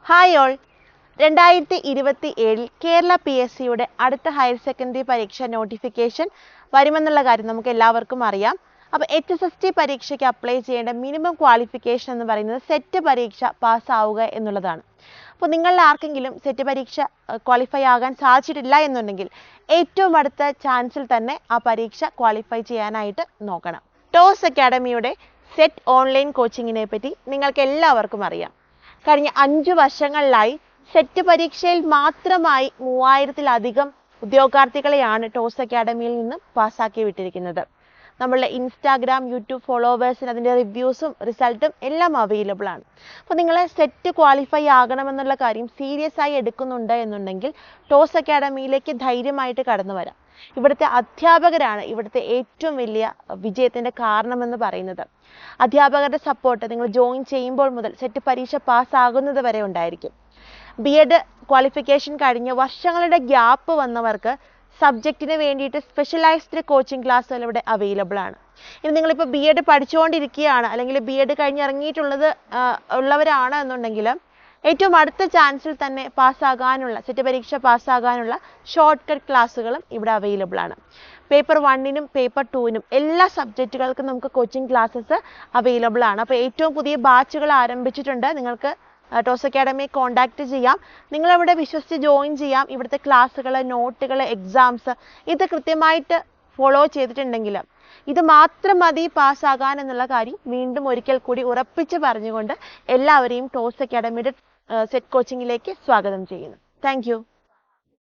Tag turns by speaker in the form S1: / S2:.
S1: Hi all 2027 Kerala PSCയുടെ അടുത്ത higher secondary പരീക്ഷ notification വരുമെന്നുള്ള കാര്യം നമുക്ക് എല്ലാവർക്കും അറിയാം. അപ്പോൾ HSST പരീക്ഷയ്ക്ക് അപ്ലൈ ചെയ്യേണ്ട മിനിമം ക്വാളിഫിക്കേഷൻ എന്ന് പറയുന്നത് സെറ്റ് പരീക്ഷ പാസ്സാവുക എന്നുള്ളതാണ്. അപ്പോൾ നിങ്ങളിൽ ആർക്കെങ്കിലും സെറ്റ് പരീക്ഷ ക്വാളിഫൈ ആകാൻ സാധിച്ചിട്ടില്ല എന്നുണ്ടെങ്കിൽ ഏറ്റവും അടുത്ത ചാൻസിൽ തന്നെ ആ പരീക്ഷ ക്വാളിഫൈ ചെയ്യാനായിട്ട് നോക്കണം. ടോസ് അക്കാഡമിയുടെ സെറ്റ് ഓൺലൈൻ കോച്ചിങ്ങിനെ പറ്റി നിങ്ങൾക്ക് എല്ലാവർക്കും അറിയാം. കഴിഞ്ഞ 5 വർഷങ്ങളിലായി സെറ്റ് പരീക്ഷയിൽ മാത്രമായി 3000-ലധികം ഉദ്യോഗാർത്ഥികളെയാണ് ടോസ് അക്കാഡമിയിൽ നിന്നും പാസ്സാക്കി വിട്ടിരിക്കുന്നത്. നമ്മളുടെ ഇൻസ്റ്റാഗ്രാം, യൂട്യൂബ് ഫോളോവേഴ്സിന് അതിൻ്റെ റിവ്യൂസും റിസൾട്ടും എല്ലാം അവൈലബിൾ ആണ്. അപ്പോൾ നിങ്ങൾ സെറ്റ് ക്വാളിഫൈ ആകണമെന്നുള്ള കാര്യം സീരിയസ് ആയി എടുക്കുന്നുണ്ട് എന്നുണ്ടെങ്കിൽ ടോസ് അക്കാഡമിയിലേക്ക് ധൈര്യമായിട്ട് കടന്നു വരാം. ഇവിടുത്തെ അധ്യാപകരാണ് ഇവിടുത്തെ ഏറ്റവും വലിയ വിജയത്തിൻ്റെ കാരണമെന്ന് പറയുന്നത്. അധ്യാപകരുടെ സപ്പോർട്ട് നിങ്ങൾ ജോയിൻ ചെയ്യുമ്പോൾ മുതൽ സെറ്റ് പരീക്ഷ പാസ്സാകുന്നത് വരെ ഉണ്ടായിരിക്കും. B.Ed ക്വാളിഫിക്കേഷൻ കഴിഞ്ഞ് വർഷങ്ങളുടെ ഗ്യാപ്പ് വന്നവർക്ക് സബ്ജക്റ്റിന് വേണ്ടിയിട്ട് സ്പെഷ്യലൈസ്ഡ് കോച്ചിങ് ക്ലാസ്സുകൾ ഇവിടെ അവൈലബിൾ ആണ്. ഇനി നിങ്ങളിപ്പോൾ B.Ed പഠിച്ചുകൊണ്ടിരിക്കുകയാണ് അല്ലെങ്കിൽ B.Ed കഴിഞ്ഞിറങ്ങിയിട്ടുള്ളത് ഉള്ളവരാണ് എന്നുണ്ടെങ്കിൽ ഏറ്റവും അടുത്ത ചാൻസിൽ തന്നെ പാസ്സാകാനുള്ള സെറ്റ് പരീക്ഷ പാസ്സാകാനുള്ള ഷോർട്ട് കട്ട് ക്ലാസ്സുകളും ഇവിടെ അവൈലബിൾ ആണ്. പേപ്പർ 1-നും പേപ്പർ 2-നും എല്ലാ സബ്ജക്റ്റുകൾക്കും നമുക്ക് കോച്ചിങ് ക്ലാസ്സസ് അവൈലബിൾ ആണ്. അപ്പോൾ ഏറ്റവും പുതിയ ബാച്ചുകൾ ആരംഭിച്ചിട്ടുണ്ട്. നിങ്ങൾക്ക് ടോസ് അക്കാഡമിയെ കോൺടാക്റ്റ് ചെയ്യാം. നിങ്ങളിവിടെ വിശ്വസിച്ച് ജോയിൻ ചെയ്യാം. ഇവിടുത്തെ ക്ലാസ്സുകൾ, നോട്ടുകൾ, എക്സാംസ് ഇത് കൃത്യമായിട്ട് ഫോളോ ചെയ്തിട്ടുണ്ടെങ്കിൽ ഇത് മാത്രം മതി പാസ്സാകാൻ എന്നുള്ള കാര്യം വീണ്ടും ഒരിക്കൽ കൂടി ഉറപ്പിച്ച് പറഞ്ഞുകൊണ്ട് എല്ലാവരെയും ടോസ് അക്കാഡമിയുടെ സെറ്റ് കോച്ചിങ്ങിലേക്ക് സ്വാഗതം ചെയ്യുന്നു. Thank you.